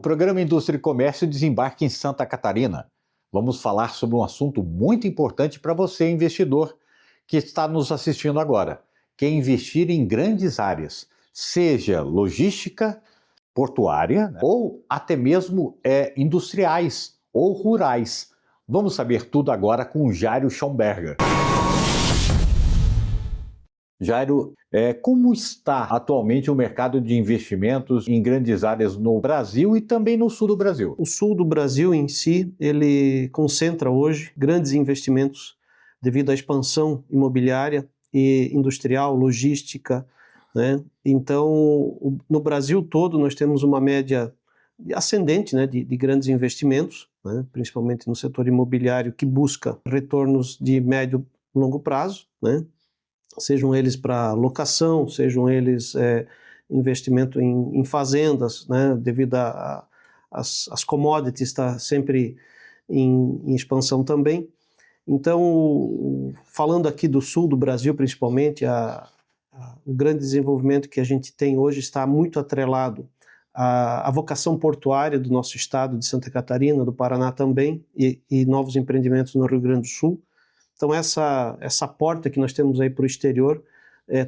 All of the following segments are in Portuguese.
programa Indústria e Comércio desembarca em Santa Catarina. Vamos falar sobre um assunto muito importante para você, investidor, que está nos assistindo agora, que é investir em grandes áreas, seja logística, portuária, ou até mesmo industriais ou rurais. Vamos saber tudo agora com o Jairo Schomberger. Jairo, como está atualmente o mercado de investimentos em grandes áreas no Brasil e também no sul do Brasil? O sul do Brasil em si, ele concentra hoje grandes investimentos devido à expansão imobiliária e industrial, logística, né? Então, no Brasil todo nós temos uma média ascendente, né, de grandes investimentos, né, principalmente no setor imobiliário, que busca retornos de médio e longo prazo, né? Sejam eles para locação, sejam eles investimento em fazendas, né, devido às commodities estar sempre em expansão também. Então, falando aqui do sul do Brasil principalmente, o grande desenvolvimento que a gente tem hoje está muito atrelado à vocação portuária do nosso estado de Santa Catarina, do Paraná também, e novos empreendimentos no Rio Grande do Sul. Então essa porta que nós temos aí para o exterior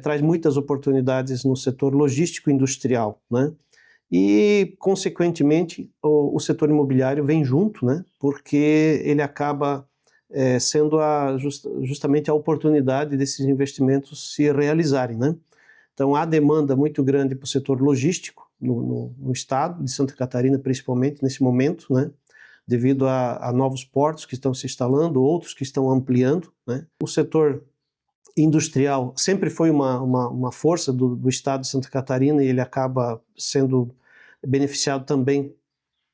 traz muitas oportunidades no setor logístico industrial, né? E, consequentemente, o setor imobiliário vem junto, né? Porque ele acaba sendo justamente a oportunidade desses investimentos se realizarem, né? Então há demanda muito grande para o setor logístico no estado de Santa Catarina, principalmente nesse momento, né? Devido a novos portos que estão se instalando, outros que estão ampliando, né? O setor industrial sempre foi uma força do estado de Santa Catarina, e ele acaba sendo beneficiado também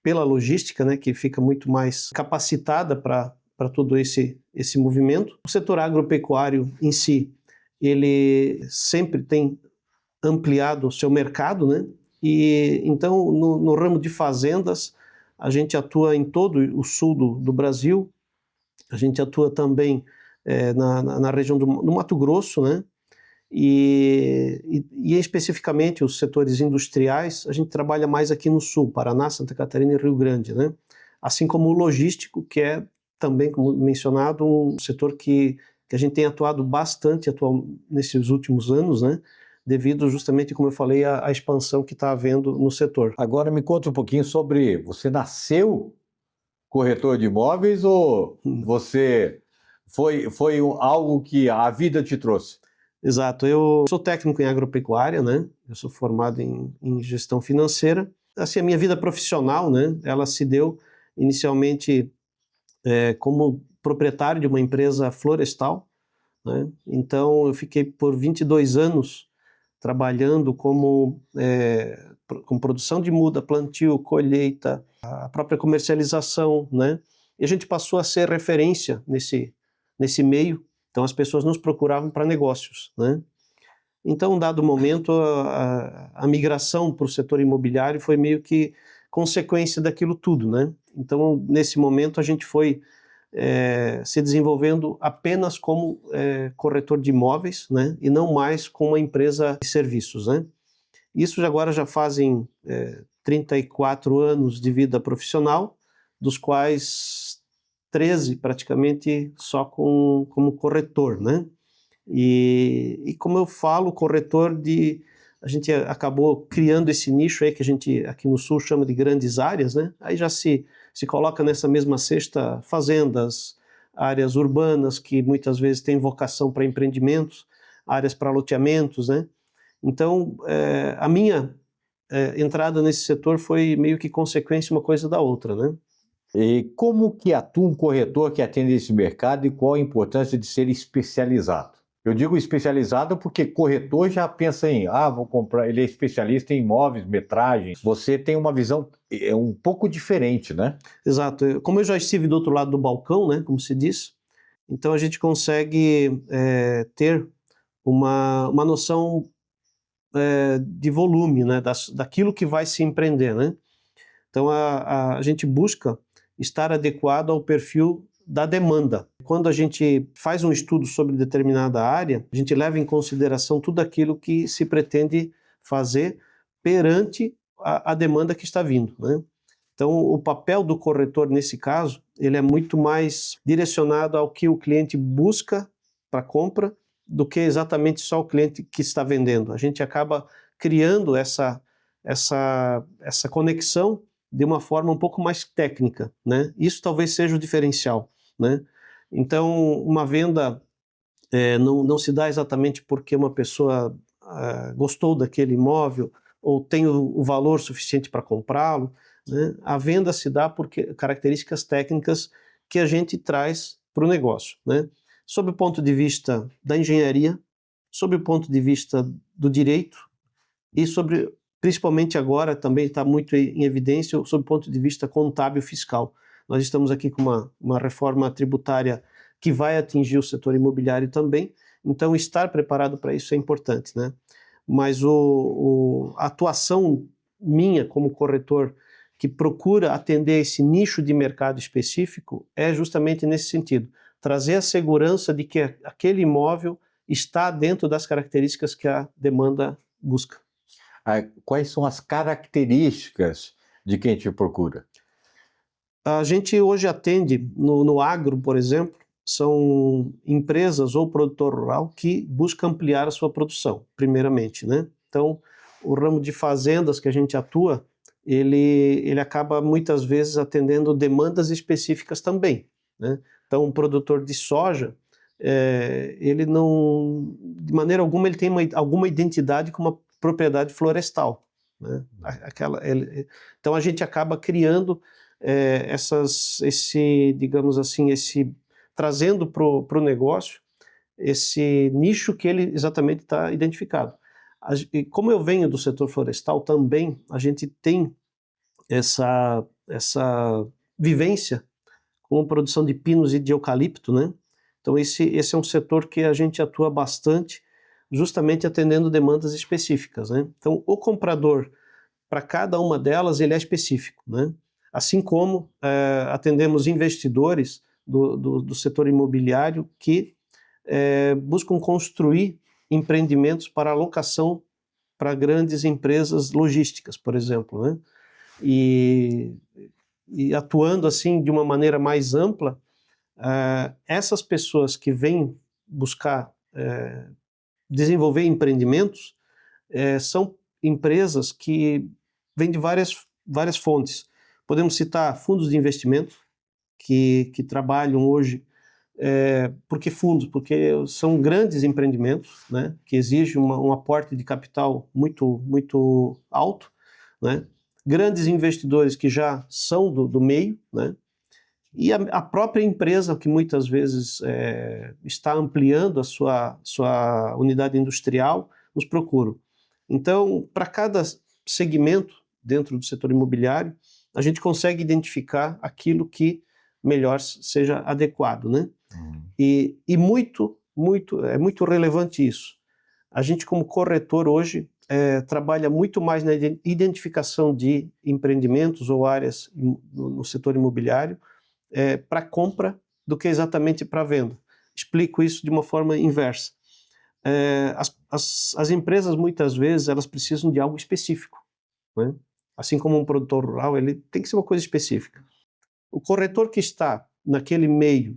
pela logística, né, que fica muito mais capacitada para todo esse movimento. O setor agropecuário em si, ele sempre tem ampliado o seu mercado, né? E então no ramo de fazendas, a gente atua em todo o sul do Brasil, a gente atua também na região do Mato Grosso, né? E especificamente os setores industriais, a gente trabalha mais aqui no sul, Paraná, Santa Catarina e Rio Grande, né? Assim como o logístico, que é também, como mencionado, um setor que a gente tem atuado bastante nesses últimos anos, né? Devido justamente, como eu falei, à expansão que está havendo no setor. Agora me conta um pouquinho sobre, você nasceu corretor de imóveis ou você foi algo que a vida te trouxe? Exato, eu sou técnico em agropecuária, né? Eu sou formado em gestão financeira. Assim, a minha vida profissional, né? Ela se deu inicialmente como proprietário de uma empresa florestal, né? Então eu fiquei por 22 anos trabalhando com produção de muda, plantio, colheita, a própria comercialização, né? E a gente passou a ser referência nesse meio, então as pessoas nos procuravam para negócios, né? Então, em dado momento, a migração para o setor imobiliário foi meio que consequência daquilo tudo, né? Então, nesse momento, a gente foi se desenvolvendo apenas como corretor de imóveis, né? E não mais como uma empresa de serviços, né? Isso agora já fazem 34 anos de vida profissional, dos quais 13 praticamente só como corretor, né? E como eu falo, corretor a gente acabou criando esse nicho aí que a gente aqui no sul chama de grandes áreas, né? Aí já se coloca nessa mesma cesta fazendas, áreas urbanas que muitas vezes têm vocação para empreendimentos, áreas para loteamentos, né? Então, a minha entrada nesse setor foi meio que consequência uma coisa da outra, né? E como que atua um corretor que atende esse mercado e qual a importância de ser especializado? Eu digo especializado porque corretor já pensa em, vou comprar, ele é especialista em imóveis, metragens. Você tem uma visão um pouco diferente, né? Exato. Como eu já estive do outro lado do balcão, né, como se diz, então a gente consegue ter uma noção de volume, né, daquilo que vai se empreender, né? Então a gente busca estar adequado ao perfil da demanda. Quando a gente faz um estudo sobre determinada área, a gente leva em consideração tudo aquilo que se pretende fazer perante a demanda que está vindo, né? Então, o papel do corretor, nesse caso, ele é muito mais direcionado ao que o cliente busca para compra do que exatamente só o cliente que está vendendo. A gente acaba criando essa conexão de uma forma um pouco mais técnica, né? Isso talvez seja o diferencial, né? Então, uma venda não se dá exatamente porque uma pessoa gostou daquele imóvel ou tem o valor suficiente para comprá-lo, né? A venda se dá por características técnicas que a gente traz para o negócio, né? Sob o ponto de vista da engenharia, sob o ponto de vista do direito e principalmente agora também está muito em evidência sob o ponto de vista contábil fiscal. Nós estamos aqui com uma reforma tributária que vai atingir o setor imobiliário também, então estar preparado para isso é importante, né? Mas a atuação minha como corretor que procura atender esse nicho de mercado específico é justamente nesse sentido, trazer a segurança de que aquele imóvel está dentro das características que a demanda busca. Quais são as características de quem te procura? A gente hoje atende no agro, por exemplo, são empresas ou produtor rural que busca ampliar a sua produção, primeiramente, né? Então, o ramo de fazendas que a gente atua, ele acaba muitas vezes atendendo demandas específicas também, né? Então, um produtor de soja, ele não, de maneira alguma, ele tem alguma identidade com uma propriedade florestal, né? Então, a gente acaba criando digamos assim, trazendo para o negócio esse nicho que ele exatamente está identificado. E como eu venho do setor florestal também, a gente tem essa vivência com a produção de pinos e de eucalipto, né? Então esse é um setor que a gente atua bastante, justamente atendendo demandas específicas, né? Então o comprador, para cada uma delas, ele é específico, né? Assim como atendemos investidores do setor imobiliário que buscam construir empreendimentos para alocação para grandes empresas logísticas, por exemplo, né? E atuando assim de uma maneira mais ampla, essas pessoas que vêm buscar desenvolver empreendimentos são empresas que vêm de várias fontes. Podemos citar fundos de investimento que trabalham hoje. Por que fundos? Porque são grandes empreendimentos, né, que exigem um aporte de capital muito, muito alto, né? Grandes investidores que já são do meio, né? E a própria empresa que muitas vezes está ampliando a sua unidade industrial, nos procuram. Então, para cada segmento dentro do setor imobiliário, a gente consegue identificar aquilo que melhor seja adequado, né? E é muito relevante isso. A gente, como corretor hoje, trabalha muito mais na identificação de empreendimentos ou áreas no setor imobiliário para compra do que exatamente para venda. Explico isso de uma forma inversa. As empresas, muitas vezes, elas precisam de algo específico, né? Assim como um produtor rural, ele tem que ser uma coisa específica. O corretor que está naquele meio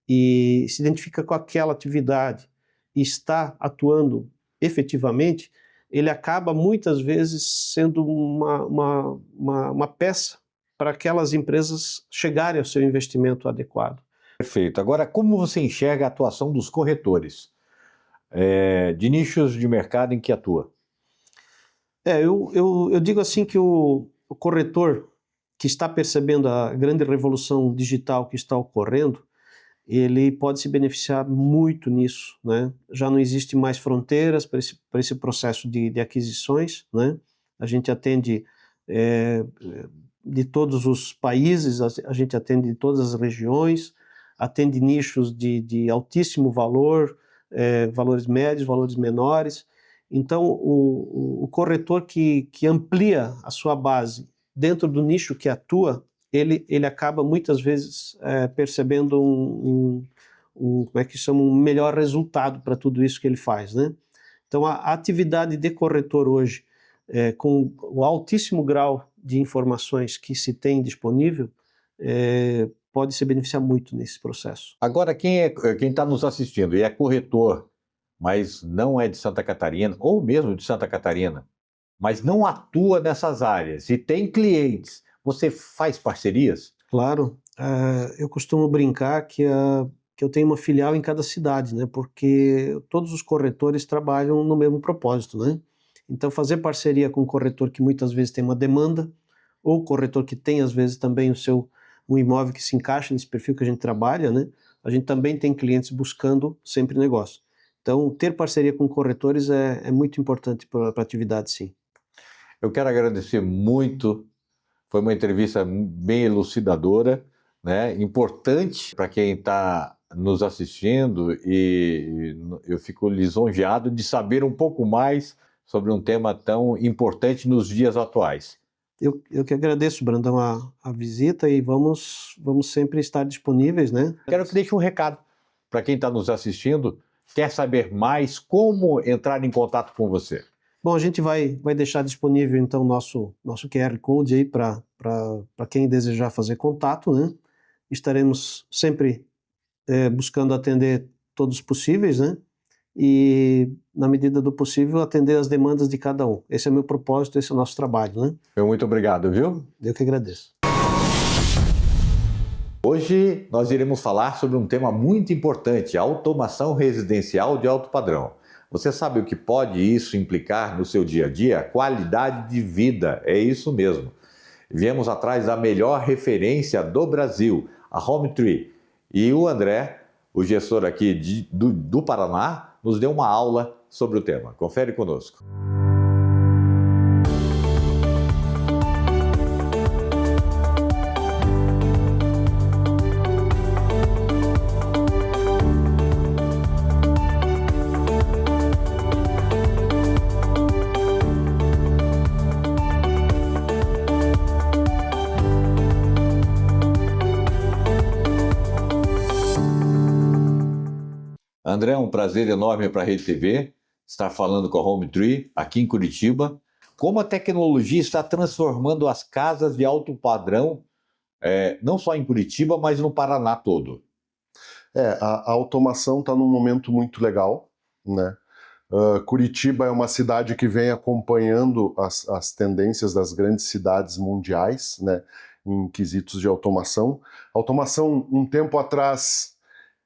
e se identifica com aquela atividade e está atuando efetivamente, ele acaba muitas vezes sendo uma peça para aquelas empresas chegarem ao seu investimento adequado. Perfeito. Agora, como você enxerga a atuação dos corretores de nichos de mercado em que atua? Eu digo assim que o corretor que está percebendo a grande revolução digital que está ocorrendo, ele pode se beneficiar muito nisso, né? Já não existe mais fronteiras para esse processo de aquisições, né? A gente atende de todos os países, a gente atende de todas as regiões, atende nichos de altíssimo valor, valores médios, valores menores. Então, o corretor que amplia a sua base dentro do nicho que atua, ele acaba muitas vezes percebendo como é que chama, um melhor resultado para tudo isso que ele faz, né? Então, a atividade de corretor hoje, com o altíssimo grau de informações que se tem disponível pode se beneficiar muito nesse processo. Agora, quem está nos assistindo e é corretor, mas não é de Santa Catarina, ou mesmo de Santa Catarina, mas não atua nessas áreas e tem clientes, você faz parcerias? Claro, eu costumo brincar que eu tenho uma filial em cada cidade, né? Porque todos os corretores trabalham no mesmo propósito, né? Então, fazer parceria com um corretor que muitas vezes tem uma demanda, ou corretor que tem, às vezes, também um imóvel que se encaixa nesse perfil que a gente trabalha, né? A gente também tem clientes buscando sempre negócio. Então, ter parceria com corretores é muito importante para a atividade, sim. Eu quero agradecer muito, foi uma entrevista bem elucidadora, né? Importante para quem está nos assistindo e eu fico lisonjeado de saber um pouco mais sobre um tema tão importante nos dias atuais. Eu que agradeço, Brandão, a visita e vamos sempre estar disponíveis, né? Quero que deixe um recado para quem está nos assistindo, quer saber mais como entrar em contato com você. Bom, a gente vai deixar disponível então nosso QR Code aí para quem desejar fazer contato, né? Estaremos sempre buscando atender todos possíveis, né? E, na medida do possível, atender as demandas de cada um. Esse é o meu propósito, esse é o nosso trabalho, né? Muito obrigado, viu? Eu que agradeço. Hoje nós iremos falar sobre um tema muito importante, a automação residencial de alto padrão. Você sabe o que pode isso implicar no seu dia a dia? Qualidade de vida, é isso mesmo. Viemos atrás da melhor referência do Brasil, a HomeTree. E o André, o gestor aqui do Paraná, nos deu uma aula sobre o tema. Confere conosco. André, é um prazer enorme para a Rede TV estar falando com a HomeTree aqui em Curitiba. Como a tecnologia está transformando as casas de alto padrão, não só em Curitiba, mas no Paraná todo. A automação está num momento muito legal, né? Curitiba é uma cidade que vem acompanhando as tendências das grandes cidades mundiais, né, em quesitos de automação. Automação, um tempo atrás,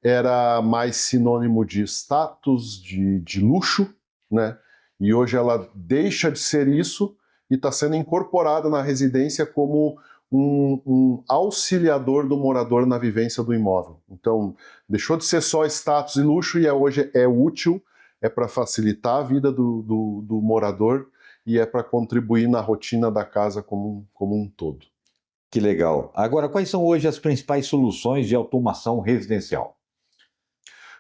era mais sinônimo de status, de luxo, né? E hoje ela deixa de ser isso e está sendo incorporada na residência como um auxiliador do morador na vivência do imóvel. Então, deixou de ser só status e luxo e hoje é útil, é para facilitar a vida do morador e é para contribuir na rotina da casa como um todo. Que legal. Agora, quais são hoje as principais soluções de automação residencial?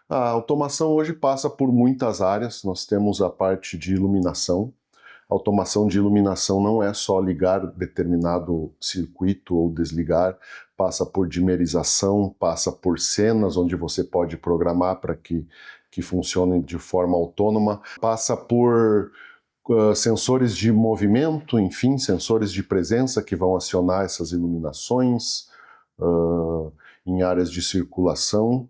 A automação hoje passa por muitas áreas. Nós temos a parte de iluminação. A automação de iluminação não é só ligar determinado circuito ou desligar, passa por dimerização, passa por cenas onde você pode programar para que funcionem de forma autônoma, passa por sensores de movimento, enfim, sensores de presença que vão acionar essas iluminações em áreas de circulação.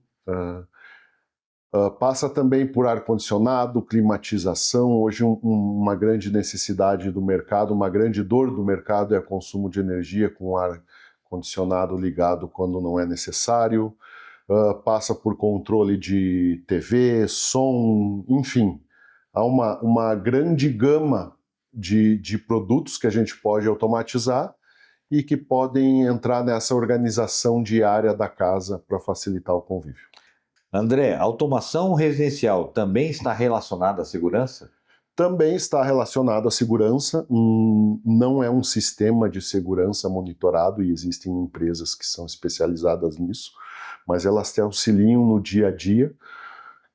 Passa também por ar-condicionado, climatização. Hoje uma grande necessidade do mercado, uma grande dor do mercado é o consumo de energia com ar-condicionado ligado quando não é necessário. Passa por controle de TV, som, enfim. Há uma grande gama de produtos que a gente pode automatizar e que podem entrar nessa organização diária da casa para facilitar o convívio. André, a automação residencial também está relacionada à segurança? Também está relacionado à segurança, não é um sistema de segurança monitorado e existem empresas que são especializadas nisso, mas elas te auxiliam no dia a dia,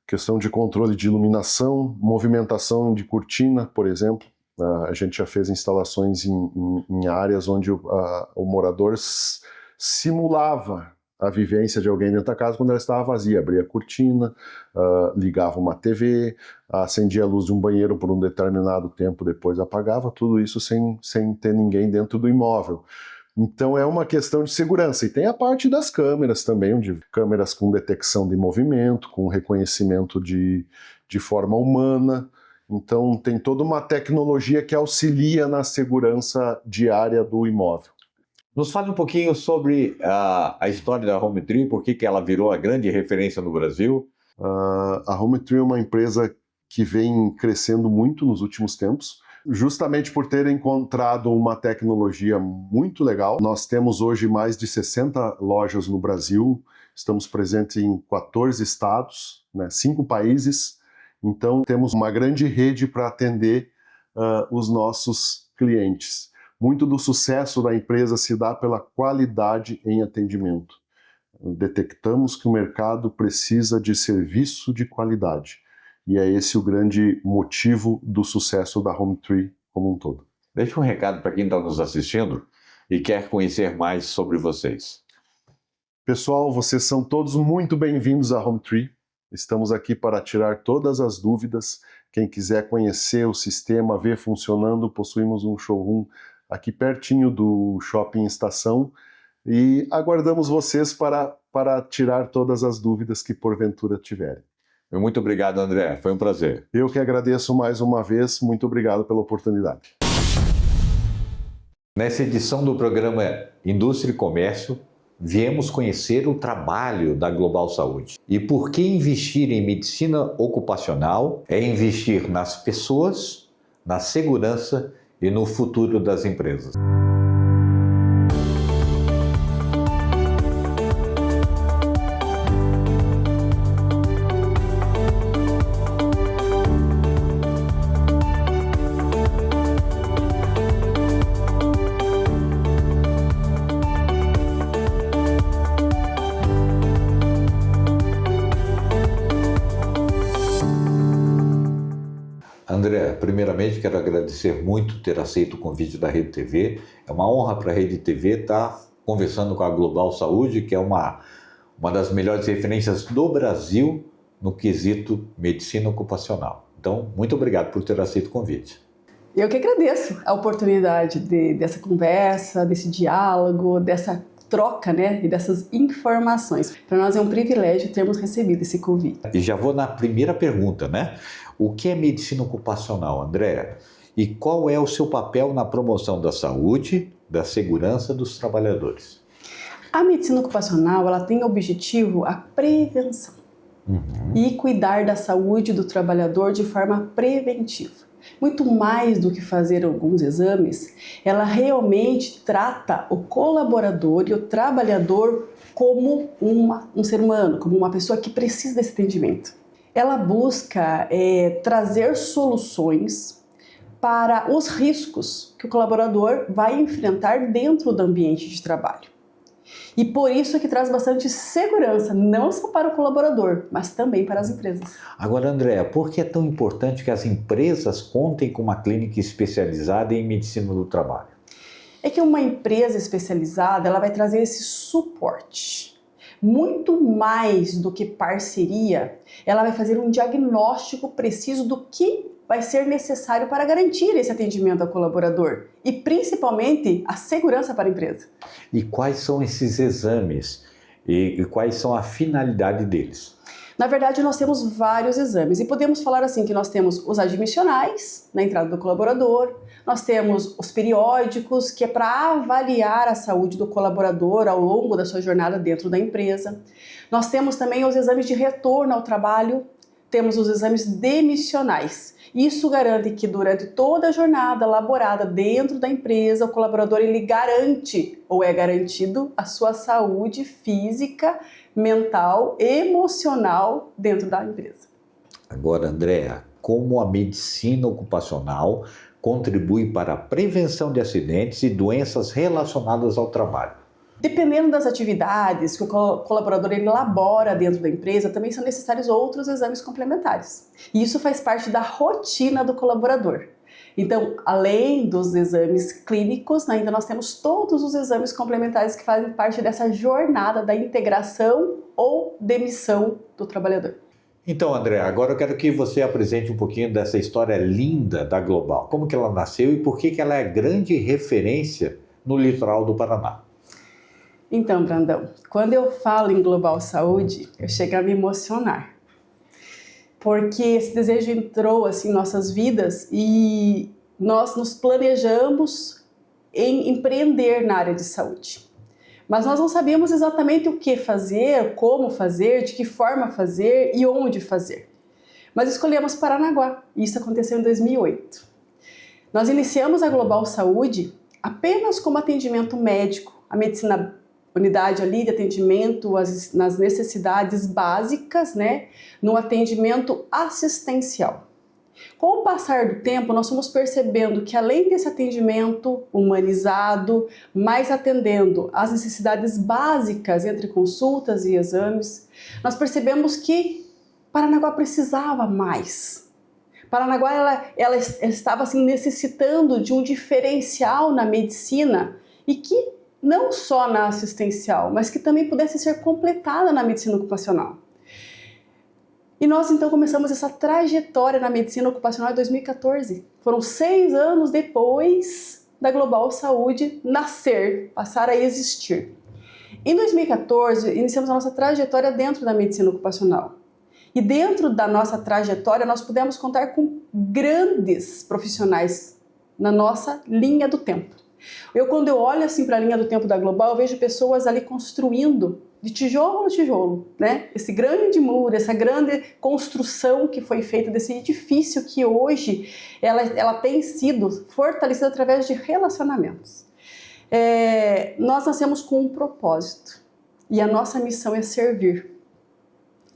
questão de controle de iluminação, movimentação de cortina, por exemplo. A gente já fez instalações em áreas onde o morador simulava a vivência de alguém dentro da casa quando ela estava vazia. Abria a cortina, ligava uma TV, acendia a luz de um banheiro por um determinado tempo, depois apagava, tudo isso sem ter ninguém dentro do imóvel. Então é uma questão de segurança. E tem a parte das câmeras também, onde câmeras com detecção de movimento, com reconhecimento de forma humana. Então tem toda uma tecnologia que auxilia na segurança diária do imóvel. Nos fale um pouquinho sobre a história da HomeTree, por que ela virou a grande referência no Brasil. A HomeTree é uma empresa que vem crescendo muito nos últimos tempos, justamente por ter encontrado uma tecnologia muito legal. Nós temos hoje mais de 60 lojas no Brasil, estamos presentes em 14 estados, 5 países, então temos uma grande rede para atender os nossos clientes. Muito do sucesso da empresa se dá pela qualidade em atendimento. Detectamos que o mercado precisa de serviço de qualidade. E é esse o grande motivo do sucesso da HomeTree como um todo. Deixa um recado para quem está nos assistindo e quer conhecer mais sobre vocês. Pessoal, vocês são todos muito bem-vindos à HomeTree. Estamos aqui para tirar todas as dúvidas. Quem quiser conhecer o sistema, ver funcionando, possuímos um showroom aqui pertinho do Shopping Estação e aguardamos vocês para tirar todas as dúvidas que porventura tiverem. Muito obrigado, André. Foi um prazer. Eu que agradeço mais uma vez. Muito obrigado pela oportunidade. Nessa edição do programa Indústria e Comércio, viemos conhecer o trabalho da Global Saúde. E por que investir em medicina ocupacional é investir nas pessoas, na segurança e no futuro das empresas. André, primeiramente quero agradecer muito ter aceito o convite da Rede TV. É uma honra para a Rede TV estar conversando com a Global Saúde, que é uma das melhores referências do Brasil no quesito medicina ocupacional. Então, muito obrigado por ter aceito o convite. Eu que agradeço a oportunidade dessa conversa, desse diálogo, dessa troca, né, e dessas informações. Para nós é um privilégio termos recebido esse convite. E já vou na primeira pergunta, né? O que é medicina ocupacional, André? E qual é o seu papel na promoção da saúde, da segurança dos trabalhadores? A medicina ocupacional, ela tem objetivo a prevenção e cuidar da saúde do trabalhador de forma preventiva. Muito mais do que fazer alguns exames, ela realmente trata o colaborador e o trabalhador como um ser humano, como uma pessoa que precisa desse atendimento. Ela busca trazer soluções para os riscos que o colaborador vai enfrentar dentro do ambiente de trabalho. E por isso é que traz bastante segurança, não só para o colaborador, mas também para as empresas. Agora, André, por que é tão importante que as empresas contem com uma clínica especializada em medicina do trabalho? É que uma empresa especializada, ela vai trazer esse suporte. Muito mais do que parceria, ela vai fazer um diagnóstico preciso do que vai ser necessário para garantir esse atendimento ao colaborador e principalmente a segurança para a empresa. E quais são esses exames e quais são a finalidade deles? Na verdade, nós temos vários exames e podemos falar assim que nós temos os admissionais na entrada do colaborador, nós temos os periódicos, que é para avaliar a saúde do colaborador ao longo da sua jornada dentro da empresa. Nós temos também os exames de retorno ao trabalho, temos os exames demissionais. Isso garante que durante toda a jornada laborada dentro da empresa, o colaborador ele garante ou é garantido a sua saúde física, mental, emocional dentro da empresa. Agora, Andréa, como a medicina ocupacional contribui para a prevenção de acidentes e doenças relacionadas ao trabalho? Dependendo das atividades que o colaborador ele elabora dentro da empresa, também são necessários outros exames complementares. E isso faz parte da rotina do colaborador. Então, além dos exames clínicos, ainda nós temos todos os exames complementares que fazem parte dessa jornada da integração ou demissão do trabalhador. Então, André, agora eu quero que você apresente um pouquinho dessa história linda da Global. Como que ela nasceu e por que ela é grande referência no litoral do Paraná? Então, Brandão, quando eu falo em Global Saúde, eu chego a me emocionar. Porque esse desejo entrou assim, em nossas vidas e nós nos planejamos em empreender na área de saúde. Mas nós não sabíamos exatamente o que fazer, como fazer, de que forma fazer e onde fazer. Mas escolhemos Paranaguá, e isso aconteceu em 2008. Nós iniciamos a Global Saúde apenas como atendimento médico, a medicina unidade ali de atendimento nas necessidades básicas, né, no atendimento assistencial. Com o passar do tempo, nós fomos percebendo que além desse atendimento humanizado, mais atendendo às necessidades básicas entre consultas e exames, nós percebemos que Paranaguá precisava mais. Paranaguá ela estava assim, necessitando de um diferencial na medicina e que não só na assistencial, mas que também pudesse ser completada na medicina ocupacional. E nós então começamos essa trajetória na medicina ocupacional em 2014. Foram 6 anos depois da Global Saúde nascer, passar a existir. Em 2014, iniciamos a nossa trajetória dentro da medicina ocupacional. E dentro da nossa trajetória, nós pudemos contar com grandes profissionais na nossa linha do tempo. Quando eu olho assim para a linha do tempo da Global, eu vejo pessoas ali construindo de tijolo a tijolo, né? Esse grande muro, essa grande construção que foi feita desse edifício que hoje ela tem sido fortalecida através de relacionamentos. Nós nascemos com um propósito e a nossa missão é servir.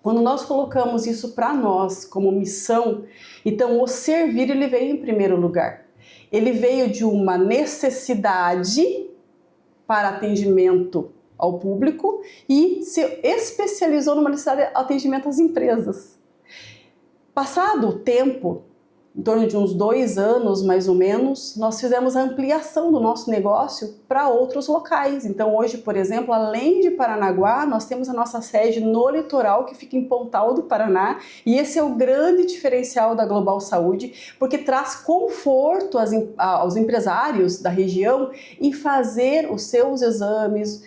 Quando nós colocamos isso para nós como missão, então o servir ele veio em primeiro lugar. Ele veio de uma necessidade para atendimento ao público e se especializou numa necessidade de atendimento às empresas. Passado o tempo, em torno de uns 2 anos mais ou menos, nós fizemos a ampliação do nosso negócio para outros locais. Então hoje, por exemplo, além de Paranaguá, nós temos a nossa sede no litoral, que fica em Pontal do Paraná, e esse é o grande diferencial da Global Saúde, porque traz conforto aos empresários da região em fazer os seus exames,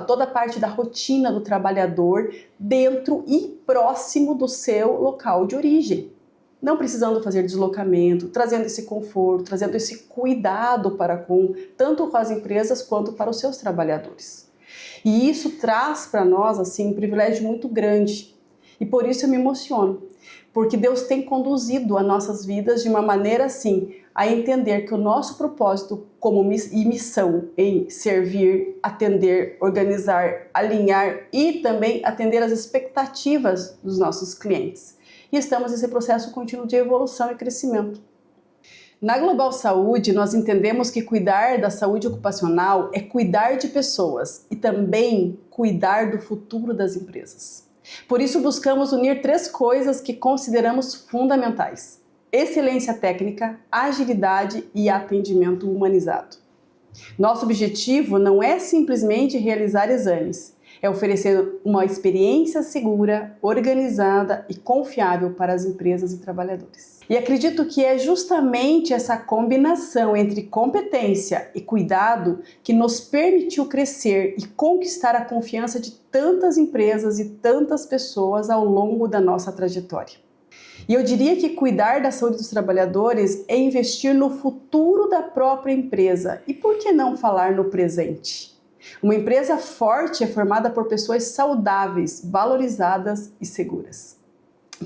toda a parte da rotina do trabalhador dentro e próximo do seu local de origem. Não precisando fazer deslocamento, trazendo esse conforto, trazendo esse cuidado tanto com as empresas quanto para os seus trabalhadores. E isso traz para nós assim, um privilégio muito grande. E por isso eu me emociono, porque Deus tem conduzido as nossas vidas de uma maneira assim, a entender que o nosso propósito e missão em servir, atender, organizar, alinhar e também atender às expectativas dos nossos clientes. E estamos nesse processo contínuo de evolução e crescimento. Na Global Saúde, nós entendemos que cuidar da saúde ocupacional é cuidar de pessoas e também cuidar do futuro das empresas. Por isso, buscamos unir 3 coisas que consideramos fundamentais: excelência técnica, agilidade e atendimento humanizado. Nosso objetivo não é simplesmente realizar exames, é oferecer uma experiência segura, organizada e confiável para as empresas e trabalhadores. E acredito que é justamente essa combinação entre competência e cuidado que nos permitiu crescer e conquistar a confiança de tantas empresas e tantas pessoas ao longo da nossa trajetória. E eu diria que cuidar da saúde dos trabalhadores é investir no futuro da própria empresa. E por que não falar no presente? Uma empresa forte é formada por pessoas saudáveis, valorizadas e seguras.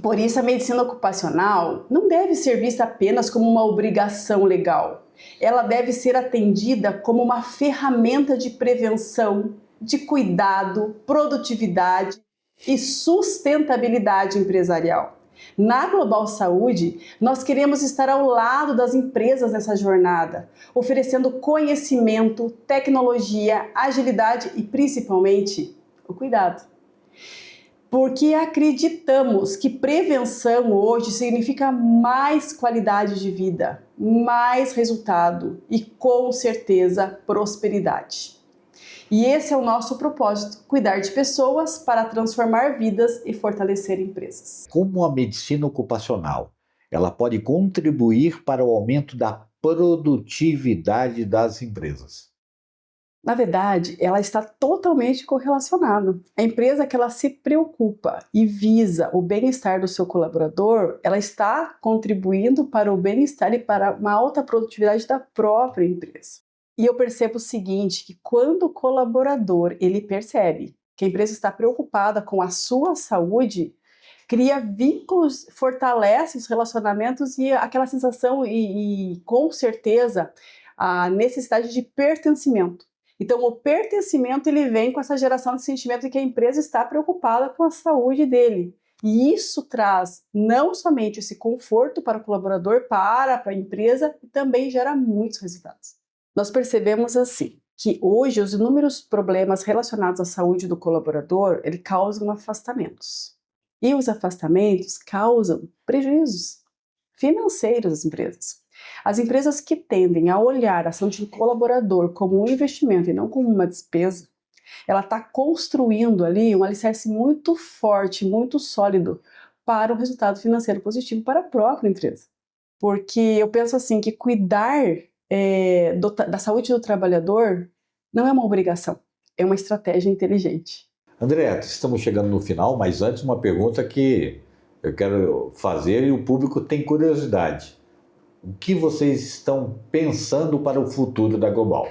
Por isso, a medicina ocupacional não deve ser vista apenas como uma obrigação legal. Ela deve ser atendida como uma ferramenta de prevenção, de cuidado, produtividade e sustentabilidade empresarial. Na Global Saúde, nós queremos estar ao lado das empresas nessa jornada, oferecendo conhecimento, tecnologia, agilidade e, principalmente, o cuidado. Porque acreditamos que prevenção hoje significa mais qualidade de vida, mais resultado e, com certeza, prosperidade. E esse é o nosso propósito, cuidar de pessoas para transformar vidas e fortalecer empresas. Como a medicina ocupacional, ela pode contribuir para o aumento da produtividade das empresas? Na verdade, ela está totalmente correlacionada. A empresa que ela se preocupa e visa o bem-estar do seu colaborador, ela está contribuindo para o bem-estar e para uma alta produtividade da própria empresa. E eu percebo o seguinte, que quando o colaborador ele percebe que a empresa está preocupada com a sua saúde, cria vínculos, fortalece os relacionamentos e aquela sensação e com certeza a necessidade de pertencimento. Então o pertencimento ele vem com essa geração de sentimento de que a empresa está preocupada com a saúde dele. E isso traz não somente esse conforto para o colaborador, para a empresa, e também gera muitos resultados. Nós percebemos assim, que hoje os inúmeros problemas relacionados à saúde do colaborador, ele causam afastamentos. E os afastamentos causam prejuízos financeiros às empresas. As empresas que tendem a olhar a saúde do colaborador como um investimento e não como uma despesa, ela está construindo ali um alicerce muito forte, muito sólido para um resultado financeiro positivo para a própria empresa. Porque eu penso assim, que cuidar da saúde do trabalhador não é uma obrigação, é uma estratégia inteligente. André, estamos chegando no final, mas antes uma pergunta que eu quero fazer e o público tem curiosidade. O que vocês estão pensando para o futuro da Global?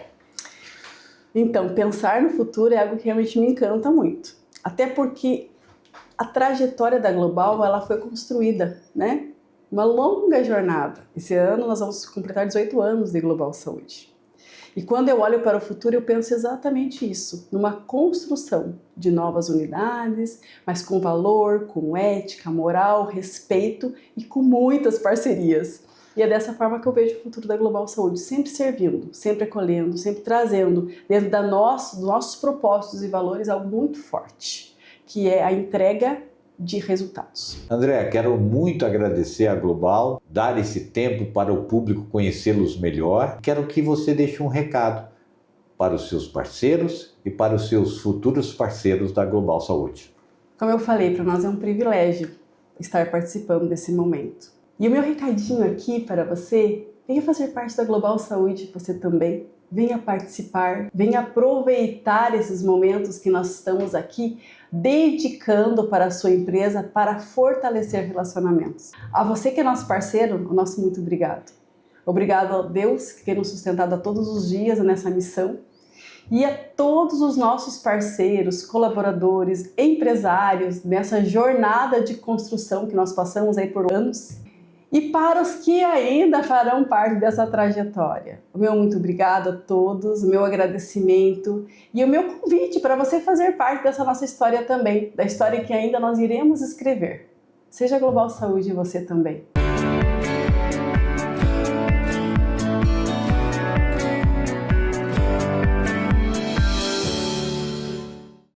Então, pensar no futuro é algo que realmente me encanta muito. Até porque a trajetória da Global ela foi construída, né? Uma longa jornada. Esse ano nós vamos completar 18 anos de Global Saúde. E quando eu olho para o futuro, eu penso exatamente isso, numa construção de novas unidades, mas com valor, com ética, moral, respeito e com muitas parcerias. E é dessa forma que eu vejo o futuro da Global Saúde, sempre servindo, sempre acolhendo, sempre trazendo dentro dos nossos propósitos e valores algo muito forte, que é a entrega de resultados. André, quero muito agradecer à Global, dar esse tempo para o público conhecê-los melhor. Quero que você deixe um recado para os seus parceiros e para os seus futuros parceiros da Global Saúde. Como eu falei, para nós é um privilégio estar participando desse momento. E o meu recadinho aqui para você, venha fazer parte da Global Saúde, você também. Venha participar, venha aproveitar esses momentos que nós estamos aqui dedicando para a sua empresa para fortalecer relacionamentos. A você que é nosso parceiro, o nosso muito obrigado. Obrigado a Deus que tem nos sustentado a todos os dias nessa missão e a todos os nossos parceiros, colaboradores, empresários nessa jornada de construção que nós passamos aí por anos. E para os que ainda farão parte dessa trajetória, o meu muito obrigado a todos, o meu agradecimento e o meu convite para você fazer parte dessa nossa história também, da história que ainda nós iremos escrever. Seja Global Saúde você também.